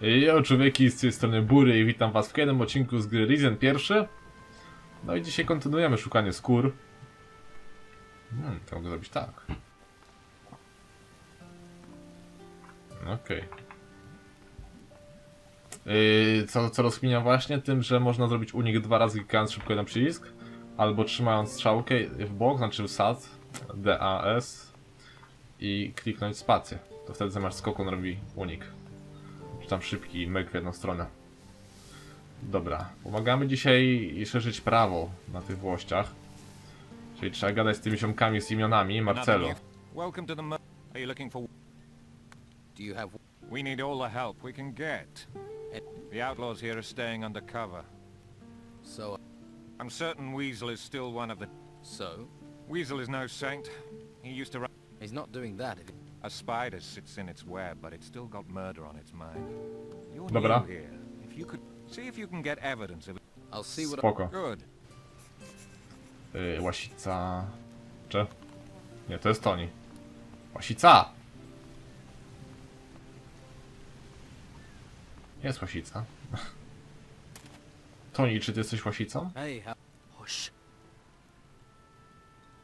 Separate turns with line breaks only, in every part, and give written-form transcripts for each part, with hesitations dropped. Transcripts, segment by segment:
Jo, człowieki, z tej strony Bury i witam was w kolejnym odcinku z gry Risen 1. No i dzisiaj kontynuujemy szukanie skór. To mogę zrobić tak. Okej. Co rozkminiam właśnie? Tym, że można zrobić unik 2 razy klikając szybko na przycisk. Albo trzymając strzałkę w bok, znaczy SAT, DAS i kliknąć spację. To wtedy zamiast skoku on robi unik. Czy tam szybki myk w jedną stronę. Dobra, pomagamy dzisiaj szerzyć prawo na tych włościach. Czyli trzeba gadać z tymi ziomkami z imionami. Marcelo.
Welcome to the Are you looking for...
Do you have...
We need all the help we can get. The outlaws here are staying undercover.
So...
I'm certain Weasel is still one of the...
So?
Weasel is no saint. He used to run...
He's not doing that if...
A spider sits in its web, but it's still got murder on its mind. You're
Dobra.
new here. If you could... See if you can get evidence of it.
I'll see what...
Spoko.
Good.
Łasica... Czy? Nie, to jest Toni. Łasica! Jest łasica. Toni, czy ty jesteś łasicą?
Hey, how... Hush.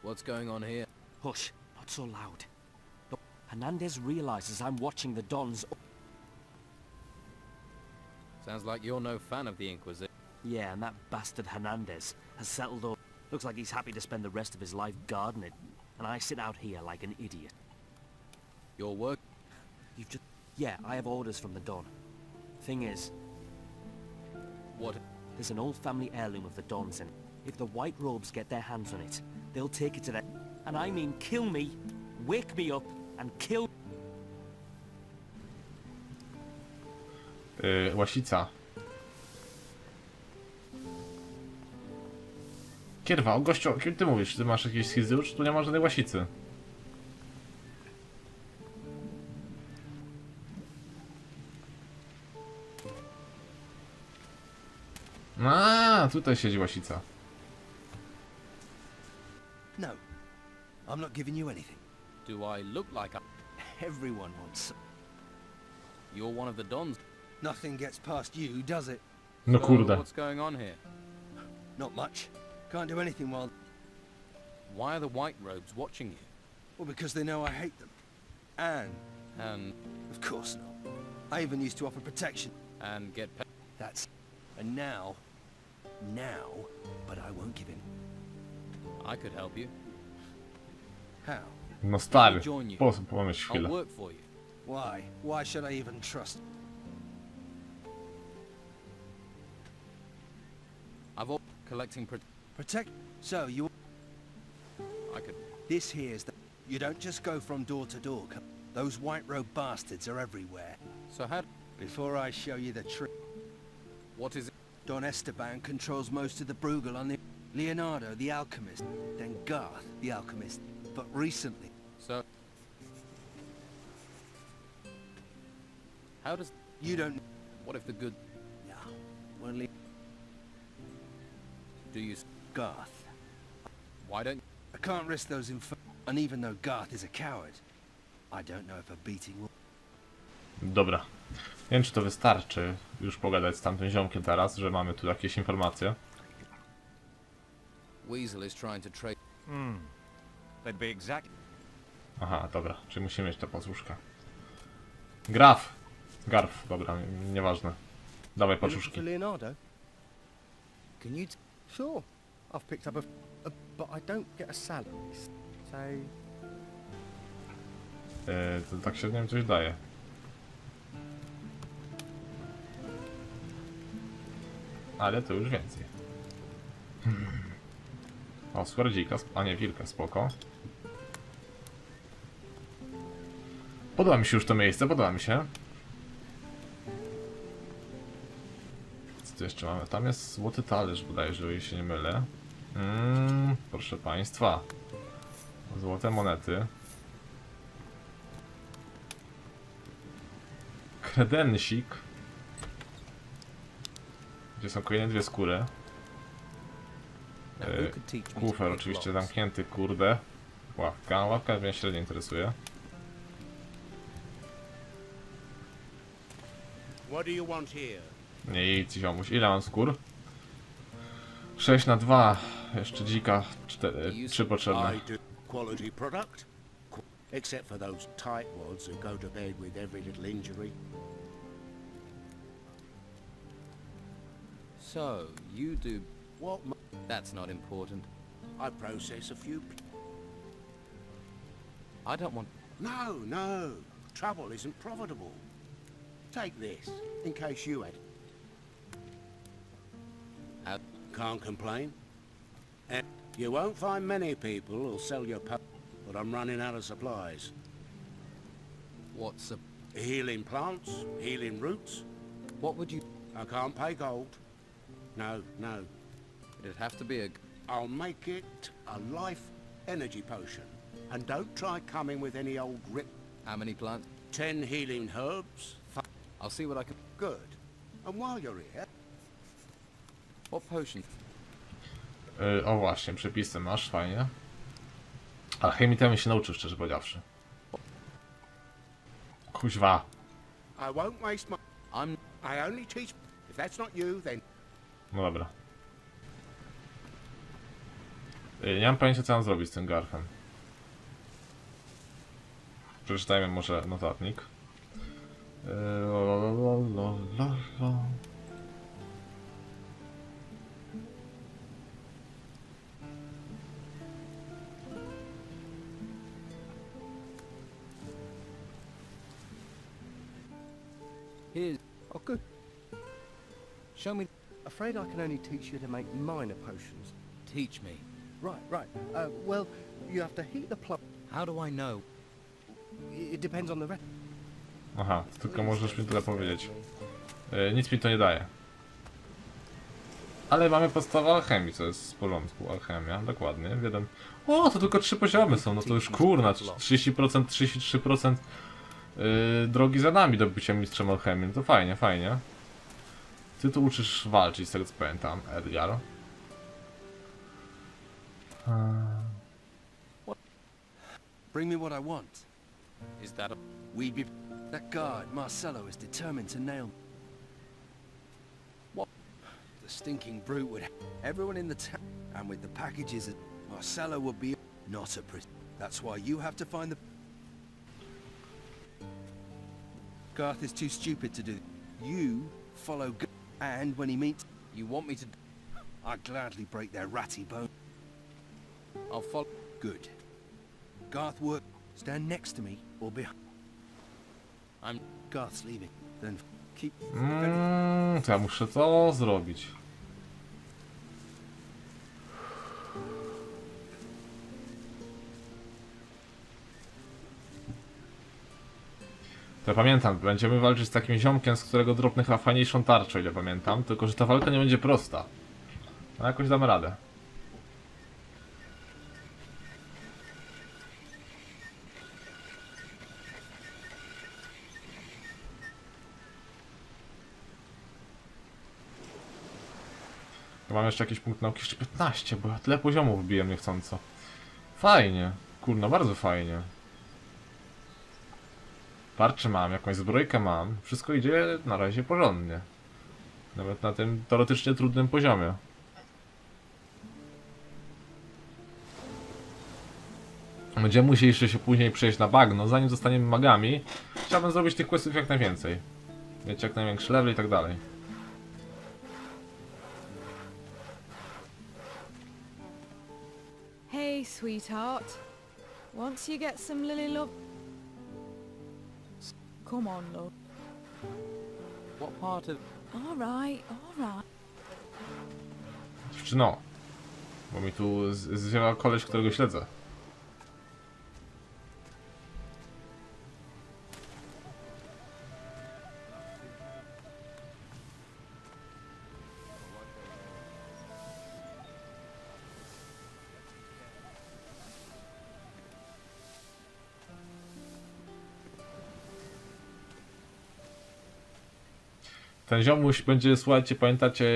What's going on here?
Hush, not so loud. Look, Hernandez realizes I'm watching the Dons.
Sounds like you're no fan of the Inquisition.
Yeah, and that bastard Hernandez has settled up. Looks like he's happy to spend the rest of his life gardening. And I sit out here like an idiot.
Your work...
You've just... Yeah, I have orders from the Don. Thing is,
What...
there's an old family heirloom of the Dons, and if the White Robes get their hands on it, they'll take it to their... And I mean kill me, wake me up, and kill...
Łasica. Kierwa, o gościu, o kim ty mówisz? Ty masz jakieś schizy, czy tu nie ma żadnej łasicy? A, tutaj siedzi łasica.
No, I'm not giving you anything.
Do I look like I...
Everyone wants.
You're one of the Dons?
Nothing gets past you, does it?
No
So,
kurde.
what's going on here?
Not much. Can't do anything while...
Why are the White Robes watching you?
Well, because they know I hate them. And,
And...
of course not. I even used to offer protection.
and get...
That's... And now... Now... But I won't give in.
I could help you.
How?
No stary,
Join you.
pomyśl
I'll
chwilę.
work for you.
Why? Why should I even trust...
I've all... collecting...
Protect... So, you...
I could...
This here's the... You don't just go from door to door. Those white-robe bastards are everywhere.
So how...
Before I show you the trick...
What is it?
Don Esteban controls most of the Bruegel on the... Leonardo, the alchemist. Then Garth, the alchemist. But recently...
So... How does...
You don't...
What if the good...
No. Only...
Do you...
Garth.
Why don't...
I can't risk those And even though Garth is a coward, I don't know if a beating will...
Dobra. Nie wiem, czy to wystarczy już pogadać z tamtym ziomkiem teraz, że mamy tu jakieś informacje.
Weasel is trying to trade...
They'd be exact...
Aha, dobra, czyli musimy mieć te posłuszka. Graf! Garf, dobra, nieważne. Dawaj
You're looking
paczuszki.
for Leonardo?
Can you...
Sure. I've picked up but I don't get a salary. Say...
To tak średnio mi coś daje. Ale to już więcej. O, skwardzika, a nie, wilka, spoko. Podoba mi się już to miejsce, podoba mi się. Co tu jeszcze mamy? Tam jest złoty talerz bodajże, jeżeli się nie mylę. Proszę państwa. Złote monety. Kredensik. Gdzie są kolejne dwie skóry. Kufer oczywiście zamknięty, kurde. Ławka. Ławka mnie średnio interesuje.
What do you want here?
Nie idź, ziomuś. Ile mam skór? 6 na 2. Jeszcze dzika 3 potrzebne.
I do quality product. Except for those tightwads who go to bed with every little injury.
So, you do...
What?
That's not important.
I process a few...
I don't want...
No, no. Trouble isn't profitable. Take this, in case you had... Can't complain. And you won't find many people who'll sell your but I'm running out of supplies.
What's a...
Healing plants, healing roots.
What would you...
I can't pay gold. No, no.
It'd have to be a...
I'll make it a life energy potion. And don't try coming with any old rip.
How many plants?
10 healing herbs.
I'll see what I can...
Good. And while you're here...
What potion?
O właśnie, przepisy masz, fajnie. Alchemii temu się nauczył, szczerze powiedziawszy. Kuźwa.
I won't waste my... I only teach... If that's not you, then...
No dobra. Nie mam pojęcia, co mam zrobić z tym garfem. Przeczytajmy może notatnik.
Here's...
Oh, good.
Show me...
Afraid I can only teach you to make minor potions.
Teach me.
Right, right. Well, you have to heat the plant.
How do I know?
It depends on the rest.
Aha, tylko możesz mi tyle powiedzieć. Nic mi to nie daje. Ale mamy podstawę alchemii, co jest w porządku. Alchemia, dokładnie. Jeden. O, to tylko 3 poziomy są, no to już kurna, 30%, 33% drogi za nami do bycia mistrzem alchemii. No to fajnie, fajnie. Ty tu uczysz walczyć, z tego co pamiętam, Edgar.
Bring me what I want.
Is that a...
We'd be... That guard, Marcello, is determined to nail... What? The stinking brute would... Everyone in the town... And with the packages... Marcello would be... Not a prisoner. That's why you have to find the... Garth is too stupid to do... You follow... And when he meets...
You want me to...
I'd gladly break their ratty bone.
I'll follow...
Good. Garth work... Stand next to me, or behind...
I'm...
Garth's leaving. Then keep...
To ja muszę to zrobić. To ja pamiętam, będziemy walczyć z takim ziomkiem, z którego dropnę chyba fajniejszą tarczę, ile pamiętam. Tylko, że ta walka nie będzie prosta. No jakoś damy radę. Mam jeszcze jakiś punkt nauki, jeszcze 15, bo ja tyle poziomów wbiłem niechcąco. Fajnie, kurno, bardzo fajnie. Tarczę mam, jakąś zbrojkę mam, wszystko idzie na razie porządnie. Nawet na tym teoretycznie trudnym poziomie. Będziemy musieli jeszcze się później przejść na bagno, zanim zostaniemy magami. Chciałbym zrobić tych questów jak najwięcej. Mieć jak największy level i tak dalej.
Hey, sweetheart. Once you get some lily love... Come on, love.
What part of...
All right, all right.
Dziewczyno, bo mi tu zwiera koleś, którego śledzę. Ten ziomuś będzie, słuchajcie, pamiętacie,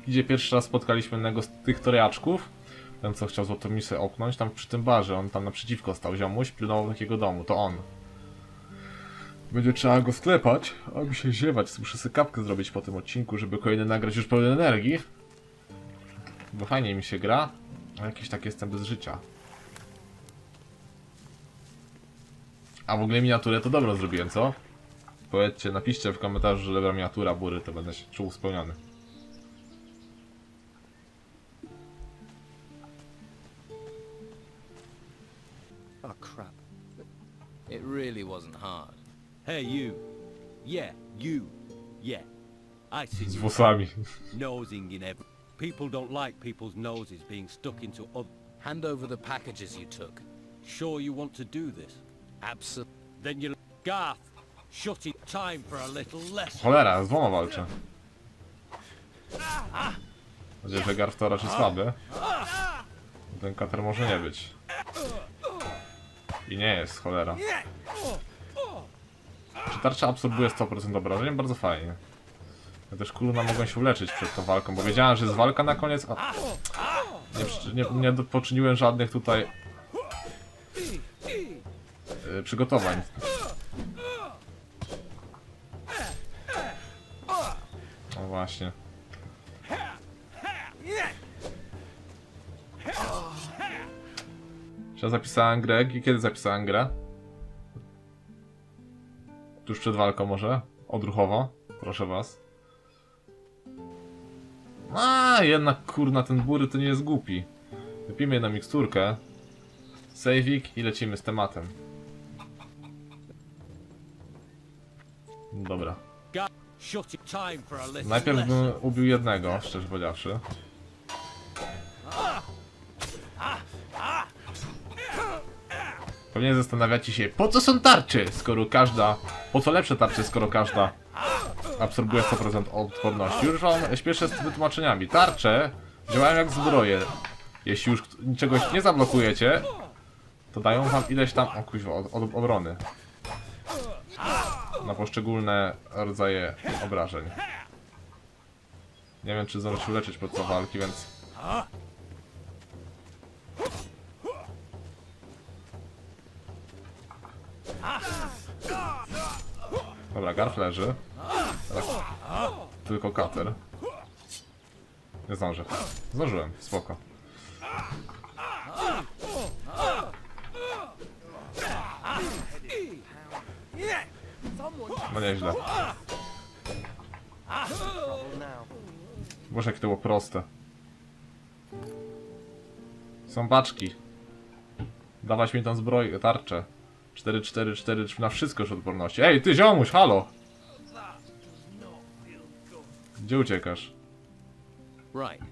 gdzie pierwszy raz spotkaliśmy jednego z tych toriaczków? Ten, co chciał złotą misę opnąć, tam przy tym barze, on tam naprzeciwko stał ziomuś, pilnował takiego domu, to on. Będzie trzeba go sklepać, a mi się ziewać. Muszę sobie kapkę zrobić po tym odcinku, żeby kolejny nagrać już pełen energii. Bo fajnie mi się gra, a jakiś tak jestem bez życia. A w ogóle miniaturę to dobrze zrobiłem, co? Powiedzcie, napiszcie w komentarzu, że dobra miniatura bury, to będę się czuł spełniony.
Oh, crap.
It really wasn't hard.
Hey, you. Yeah, you. Yeah. I see
Z
you
włosami.
nosing in every... People don't like people's noses being stuck into other...
Hand over the packages you took.
Sure you want to do this?
Absolutely.
Then you'll... Garth, shut it. Time for a little lesson.
Cholera, z dwoma walczę. Będzie, że Garf to raczej słaby. Ten kater może nie być. I nie jest, cholera. Czy tarcza absorbuje 100% obrażeń? Bardzo fajnie. Ja też kuluna mogłem się uleczyć przed tą walką, bo wiedziałem, że jest walka na koniec, a... Nie poczyniłem żadnych tutaj... przygotowań. No właśnie. Czy ja zapisałem grę? I kiedy zapisałem grę? Tuż przed walką może? Odruchowo? Proszę was. A jednak kurna, ten bury to nie jest głupi. Wypijmy jedną miksturkę. Saveik i lecimy z tematem. Dobra.
Shut it. Time for a little
Najpierw
lesson.
bym ubił jednego, szczerze powiedziawszy. Pewnie zastanawiacie się, po co są tarcze, skoro każda... Po co lepsze tarcze, skoro każda absorbuje 100% odporności. Już wam śpieszę z wytłumaczeniami. Tarcze działają jak zbroje. Jeśli już czegoś nie zablokujecie, to dają wam ileś tam... O kuźwa, od obrony. Na poszczególne rodzaje obrażeń. Nie wiem, czy zdążę się uleczyć podczas walki, więc... Dobra, Garf leży. Teraz tylko kater. Nie zdążę. Zdążyłem, spoko. No nieźle. Boże, jakie to było proste. Są baczki. Dawać mi tą zbroję, tarczę. 4 na wszystko już odporności. Ej, ty ziomuś, halo! Gdzie uciekasz?
Right.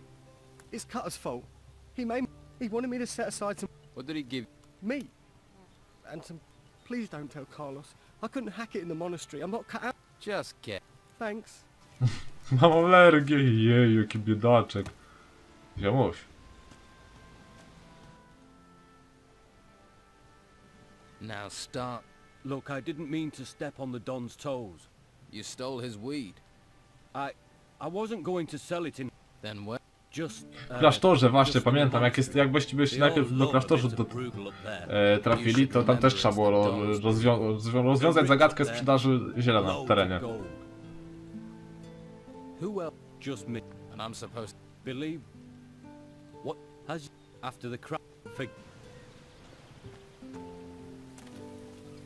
It's Cutter's fault. He wanted me to set aside some...
What did he give?
me. And some... Please don't tell Carlos. I couldn't hack it in the monastery. I'm not cut out.
Just get.
Thanks.
Mam alergię, jej, jaki biedaczek. Ziomuś.
Now start.
Look, I didn't mean to step on the Don's toes.
You stole his weed.
I wasn't going to sell it in...
Then what?
Just...
W klasztorze, właśnie, pamiętam, jak byście najpierw do klasztorzu trafili, to tam też trzeba było rozwiązać zagadkę sprzedaży ziela na terenie.
Who else? Just me.
And I'm supposed to...
Believe... What? Has... After the crap...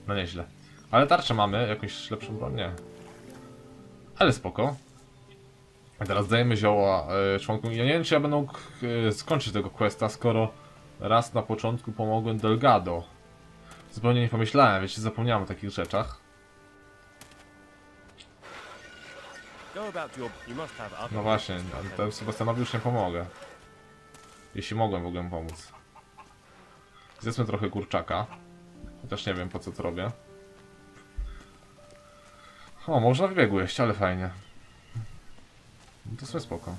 No nieźle. Ale tarczę mamy, jakąś lepszą broń? Nie. Ale spoko. A teraz dajemy zioła członkom. Ja nie wiem, czy ja będę mógł skończyć tego questa, skoro raz na początku pomogłem Delgado. Zupełnie nie pomyślałem, wiecie, zapomniałem o takich rzeczach. No właśnie, temu Sebastianowi już nie pomogę. Jeśli mogłem w ogóle mu pomóc. Zjedzmy trochę kurczaka. Chociaż nie wiem, po co to robię. O, można w biegu jeść, ale fajnie. No to sobie spoko.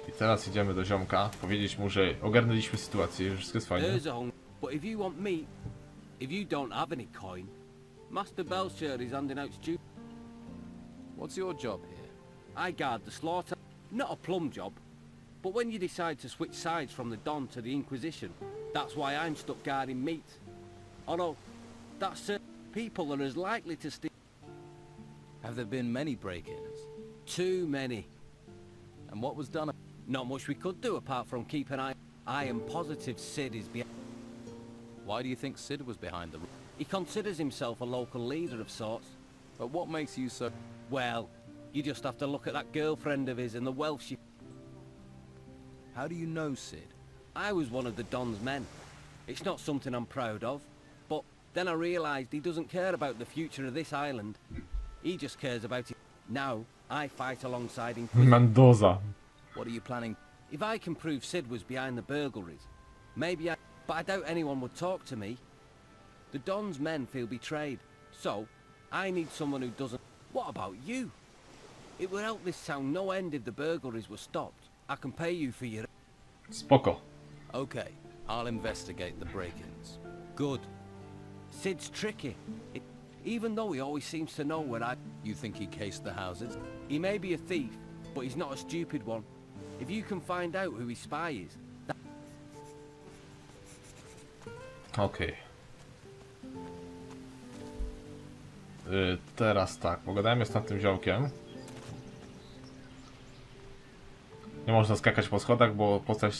I teraz idziemy do ziomka, powiedzieć mu, że ogarnęliśmy sytuację, że wszystko jest fajnie.
There's a hung... But if you want meat, if you don't have any coin, Master Belcher is handing out stew.
What's your job here?
I guard the slaughter. Not a plum job. But when you decide to switch sides from the Don to the Inquisition, that's why I'm stuck guarding meat. Oh no, that's people are as likely to steal.
Have there been many break-ins?
Too many.
And what was done?
Not much we could do apart from keep an eye. I am positive Sid is behind.
Why do you think Sid was behind the...
He considers himself a local leader of sorts.
But what makes you so...
Well, you just have to look at that girlfriend of his and the wealth she...
How do you know Sid?
I was one of the Don's men. It's not something I'm proud of, but then I realised he doesn't care about the future of this island. He just cares about it. Now, I fight alongside him.
Mendoza.
What are you planning?
If I can prove Sid was behind the burglaries, maybe I... But I doubt anyone would talk to me. The Don's men feel betrayed, so I need someone who doesn't... What about you? It would help this town no end if the burglaries were stopped. I can pay you for your...
Spoko.
Okay, I'll investigate the break-ins.
Good. Sid's tricky. Even though he always seems to know where I...
You think he cased the houses?
He may be a thief, but he's not a stupid one. If you can find out who his spy is...
Okej. Teraz tak, pogadajmy z tamtym ziołkiem. Nie można skakać po schodach, bo postać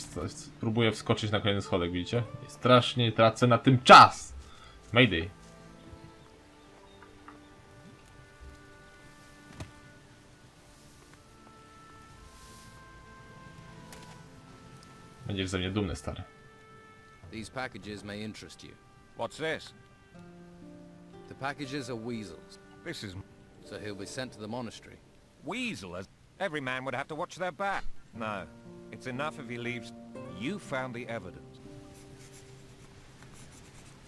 próbuje wskoczyć na kolejny schodek, widzicie? I strasznie tracę na tym czas! Mayday. Będziesz ze mnie dumny, stary.
These packages may interest you.
What's this?
The packages are weasels,
This is
so he'll be sent to the monastery.
weasel. As every man would have to watch their back. No, it's enough if he leaves. You found the evidence.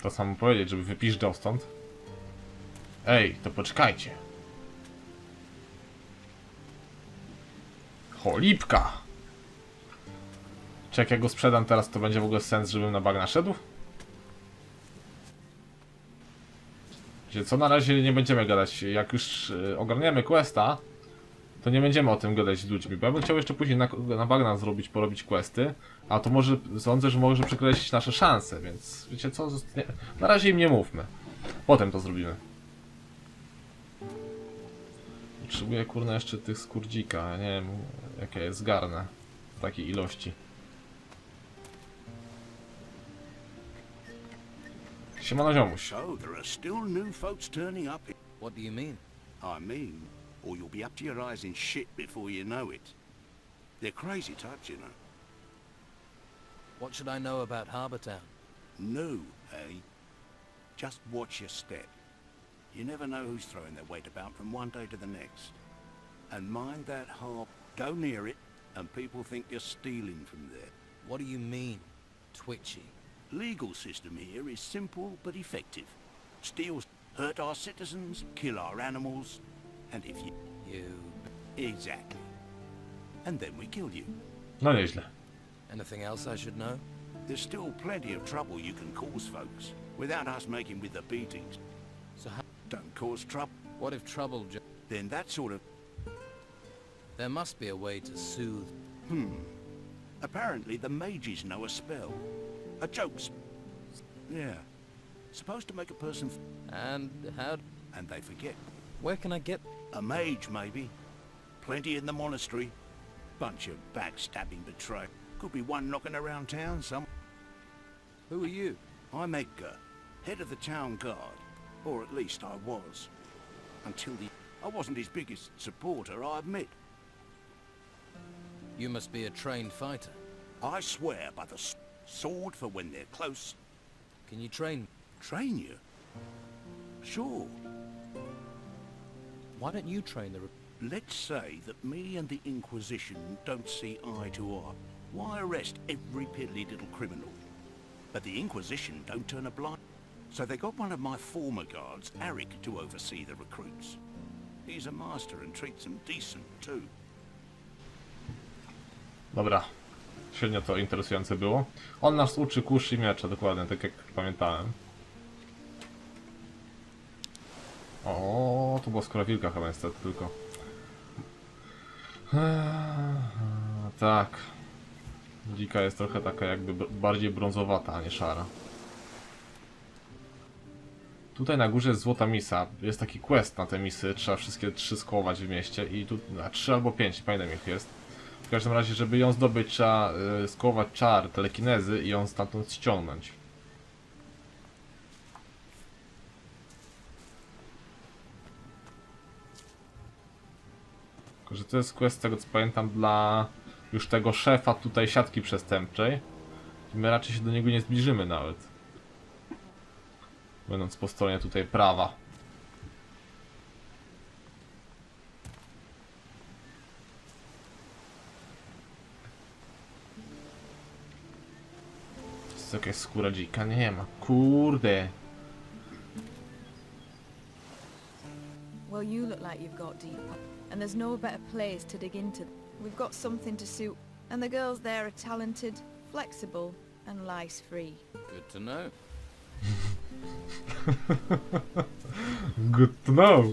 To samo powiedzieć, żeby wypiszczał stąd. Ej, to poczekajcie. Cholipka! Czy jak ja go sprzedam teraz, to będzie w ogóle sens, żebym na bagna szedł? Wiecie co, na razie nie będziemy gadać. Jak już ogarniemy questa, to nie będziemy o tym gadać z ludźmi, bo ja bym chciał jeszcze później na bagna porobić questy, a to może, sądzę, że może przekreślić nasze szanse, więc wiecie co, na razie im nie mówmy. Potem to zrobimy. Potrzebuję, kurna, jeszcze tych skórdzika, ja nie wiem, jakie je zgarnę w takiej ilości. Siemano, ziomuś.
So there are still new folks turning up.
What do you mean?
I mean, or you'll be up to your eyes in shit before you know it. They're crazy types, you know.
What should I know about Harbour Town?
No, eh? Just watch your step. You never know who's throwing their weight about from one day to the next. And mind that harp. Go near it, and people think you're stealing from there.
What do you mean, twitchy?
Legal system here is simple but effective. Steals hurt our citizens, kill our animals, and if you...
You...
Exactly. And then we kill you.
No nieźle.
Anything else I should know?
There's still plenty of trouble you can cause folks, without us making with the beatings.
So how...
Don't cause trouble.
What if trouble
Then that sort of...
There must be a way to soothe...
Apparently the mages know a spell. A joke Yeah. Supposed to make a person...
And how...
And they forget.
Where can I get...
A mage, maybe. Plenty in the monastery. Bunch of backstabbing betray. Could be one knocking around town some...
Who are you?
I'm Edgar, head of the town guard. Or at least I was. Until I wasn't his biggest supporter, I admit.
You must be a trained fighter.
I swear by the sword for when they're close.
Can you train...
Train you? Sure.
Why don't you train the...
Let's say that me and the Inquisition don't see eye to eye. Why arrest every piddly little criminal? But the Inquisition don't turn a blind... So they got one of my former guards, Arik, to oversee the recruits. He's a master and treats them decent, too.
Dobra. Średnio to interesujące było. On nas uczy kusz i miecza, dokładnie, tak jak pamiętałem. O, to była skóra wilka chyba niestety tylko. Tak. Dzika jest trochę taka jakby bardziej brązowata, a nie szara. Tutaj na górze jest złota misa. Jest taki quest na te misy. Trzeba wszystkie 3 skołować w mieście. I tu 3 albo 5, nie pamiętam jak jest. W każdym razie, żeby ją zdobyć, trzeba skołować czar telekinezy i ją stamtąd ściągnąć. Tylko że to jest quest, z tego co pamiętam, dla już tego szefa tutaj siatki przestępczej. I my raczej się do niego nie zbliżymy nawet. Będąc po stronie tutaj prawa. Jest jakaś skóra dzika? Nie ma. Kurde.
Well, you look like you've got deep, and there's no better place to dig into. We've got something to suit, and the girls there are talented, flexible, and lice-free.
Good to know.
Good to know.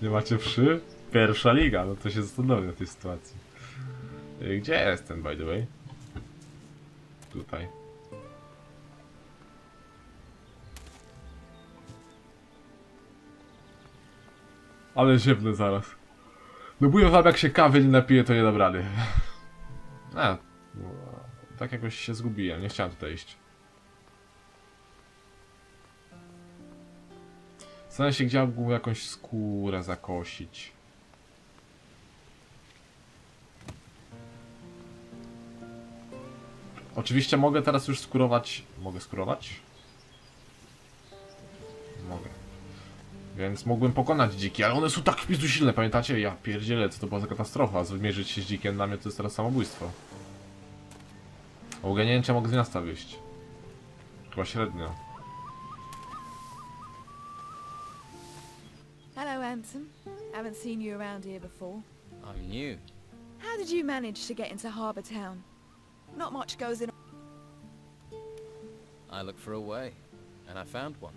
Nie macie wszy? Pierwsza liga, no to się zastanowię na tej sytuacji. Gdzie jest ten, by the way? Tutaj. Ale ziemny zaraz. No mówię wam, jak się kawy nie napije, to nie dam rady. A, tak jakoś się zgubiłem, nie chciałem tutaj iść. Zastanawiam się, gdzie mógł jakąś skórę zakosić. Oczywiście mogę teraz już skurować... Mogę skurować? Mogę. Więc mógłbym pokonać dziki, ale one są tak w pizdu silne, pamiętacie? Ja pierdzielę, co to była za katastrofa. Zmierzyć się z dzikiem dla mnie to jest teraz samobójstwo. O uganięcia mogę z miasta wyjść. Chyba średnio.
Hello, handsome. Haven't seen you around here before.
I'm new.
How did you manage to get into Harbour Town? Not much goes in.
I looked for a way, and I found one.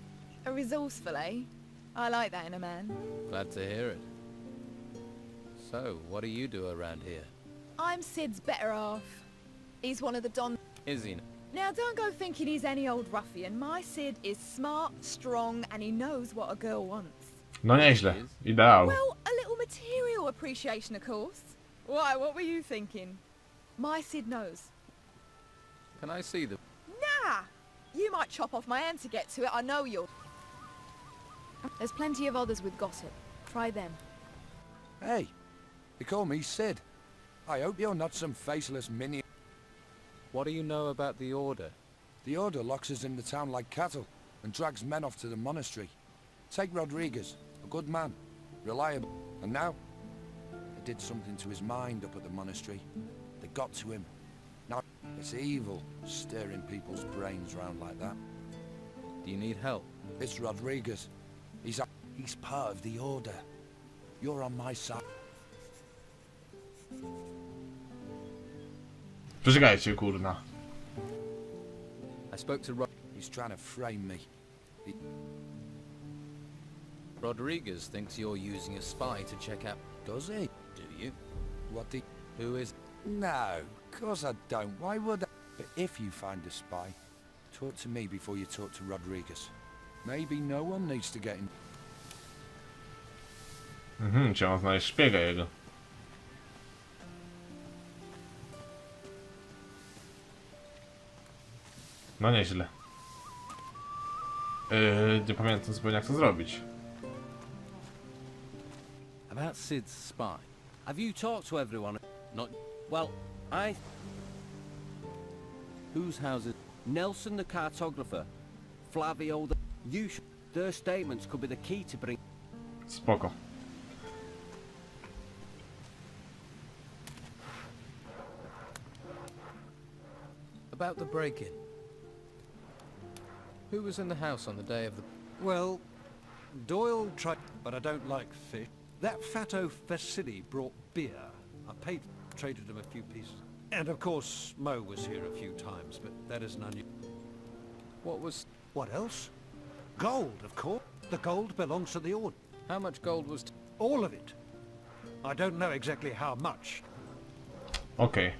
A resourceful, eh? I like that in a man.
Glad to hear it. So, what do you do around here?
I'm Sid's better half. He's one of the Don...
Is he?
Now, don't go thinking he's any old ruffian. My Sid is smart, strong, and he knows what a girl wants.
No nieźle. Ideał.
Well, a little material appreciation, of course. Why, what were you thinking? My Sid knows.
Can I see the...
Nah! You might chop off my hand to get to it, I know you'll... There's plenty of others with gossip. Try them.
Hey, they call me Sid. I hope you're not some faceless minion.
What do you know about the Order?
The Order locks us in the town like cattle and drags men off to the monastery. Take Rodriguez, a good man, reliable. And now, they did something to his mind up at the monastery. They got to him. Now, it's evil, stirring people's brains round like that.
Do you need help?
This Rodriguez, he's part of the Order. You're on my side.
Poczekajcie, kurna.
I spoke to
He's trying to frame me.
Rodriguez thinks you're using a spy to check out...
Does he?
Do you?
What the...
Who is...
No, of course I don't. Why would I? But if you find a spy, talk to me before you talk to Rodriguez. Maybe no one needs to get in.
Trzeba znaleźć szpiega jego. No nieźle. Nie pamiętam zupełnie jak to zrobić.
About Sid's spy.
Have you talked to everyone? Not... Well, Whose house is... Nelson the cartographer. Flavio the... You should... Their statements could be the key to bring...
Spoko.
About the break-in. Who was in the house on the day of the...
Well, Doyle tried, but I don't like fish. That fatto Vasily brought beer. I paid, traded him a few pieces. And of course, Mo was here a few times, but that isn't unusual.
What was...
What else? Gold, of course. The gold belongs to the Order.
How much gold was...
All of it. I don't know exactly how much.
Okej.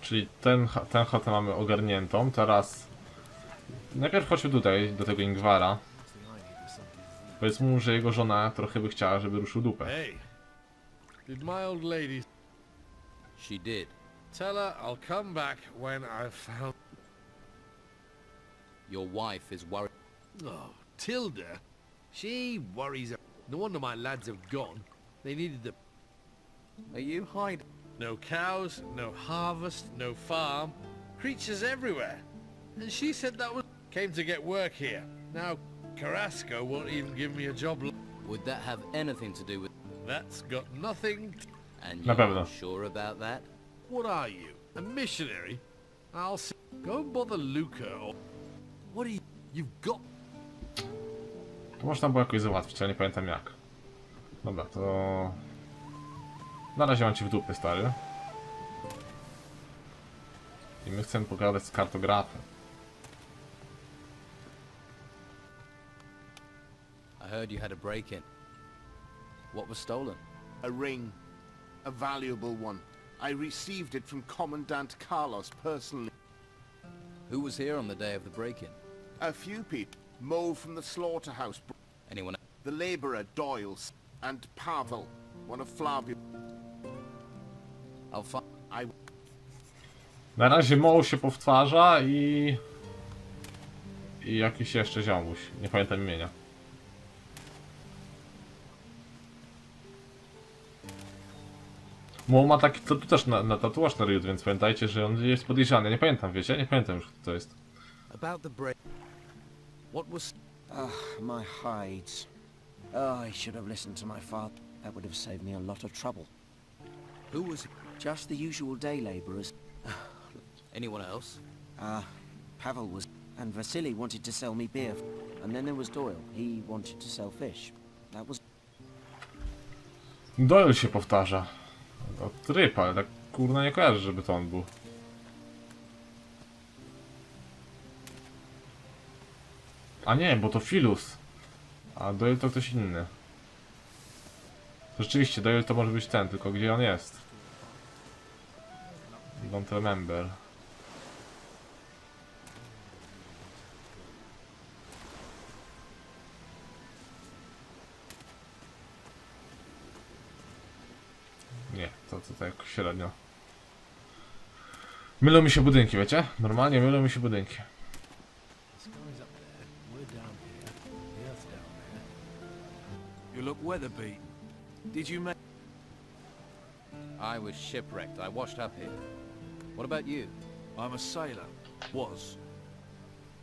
Czyli tę chatę mamy ogarniętą. Teraz najpierw chodźmy tutaj, do tego Ingwara. Powiedz mu, że jego żona trochę by chciała, żeby ruszył dupę.
Hey, did my old lady...
She did.
Tell her I'll come back when I've found...
Your wife is worried.
Oh, Tilda? She worries... No wonder my lads have gone. They needed the...
Are you hiding?
No cows, no harvest, no farm. Creatures everywhere. And she said that was... Came to get work here. Now, Carrasco won't even give me a job.
Would that have anything to do with...
That's got nothing...
And
Na pewno.
you're sure about that?
What are you? A missionary? I'll see. Go and bother Luca or... What are you... You've got...
To można było jakoś załatwić, ale nie pamiętam jak. Dobra, to... Na razie mam ci w dupy, stary. I my chcemy pogadać z kartografem.
I heard you had a break-in. What was stolen?
A ring. A valuable one. I received it from Commandant Carlos personally.
Who was here on the day of the break-in?
A few people. Mo from the slaughterhouse.
Anyone?
The labourer Doyle's. And Pavel, one of Flavius.
I'll find...
Na razie Mo się powtarza i jakiś jeszcze ziomuś. Nie pamiętam imienia. Mo ma taki, to tu też na tatuaż na ryju, więc pamiętajcie, że on jest podejrzany. Nie pamiętam, wiecie? Nie pamiętam już, kto to jest.
About the break... What was...
My hides. Oh, I should have listened to my father. That would have saved me a lot of trouble.
Who was...
Just the usual day labourers.
Anyone else?
Pavel was... And Vasily wanted to sell me beer. And then there was Doyle. He wanted to sell fish. That was...
Doyle się powtarza. O tryb, ale tak kurna nie kojarzę, żeby to on był. A nie, bo to Filus. A Doyle to ktoś inny. Rzeczywiście, Doyle to może być ten, tylko gdzie on jest? Don't remember. Nie, to tak średnio. Mylą mi się budynki, wiecie? Normalnie mylą mi się budynki.
You look weather beat. Did you make...
I was shipwrecked. I washed up here. What about you?
I'm a sailor. Was.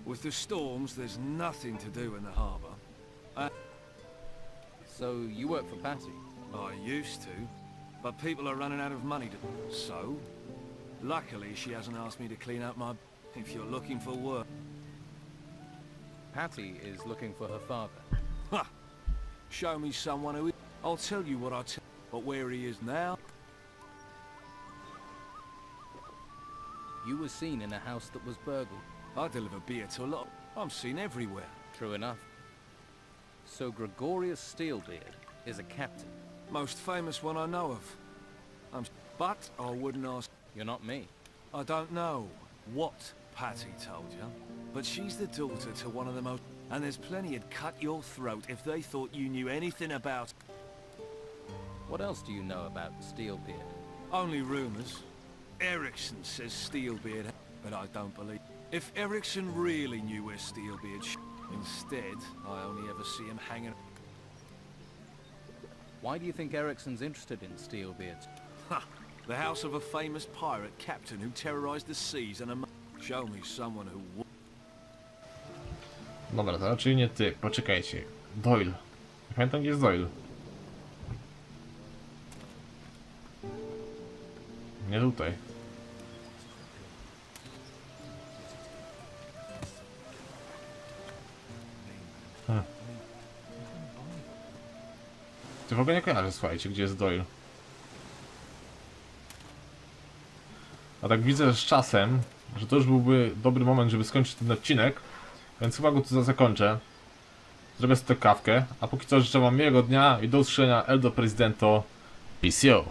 With the storms, there's nothing to do in the harbour.
So you work for Patty?
I used to, but people are running out of money to... So? Luckily, she hasn't asked me to clean up my... If you're looking for work.
Patty is looking for her father.
Ha! Show me someone who... I'll tell you what I tell... But where he is now...
You were seen in a house that was burgled.
I deliver beer to a lot. I'm seen everywhere.
True enough. So Gregorius Steelbeard is a captain.
Most famous one I know of. But I wouldn't ask...
You're not me.
I don't know what Patty told you, but she's the daughter to one of the most... And there's plenty who'd cut your throat if they thought you knew anything about...
What else do you know about Steelbeard?
Only rumors. Erickson says Steelbeard, but I don't believe... If Erickson really knew where Steelbeard instead, I only ever see him hanging...
Why do you think Erickson's interested in Steelbeard?
Ha! The house of a famous pirate captain who terrorized the seas and show me someone who...
Dobra, to raczej nie ty. Poczekajcie. Doyle. Nie pamiętam, gdzie jest Doyle. Nie tutaj. Ty w ogóle nie kojarzę, słuchajcie, gdzie jest Doyle. A tak widzę z czasem, że to już byłby dobry moment, żeby skończyć ten odcinek, więc chyba go tu zakończę. Zrobię sobie kawkę, a póki co życzę wam miłego dnia i do usłyszenia El do Presidento. Peace.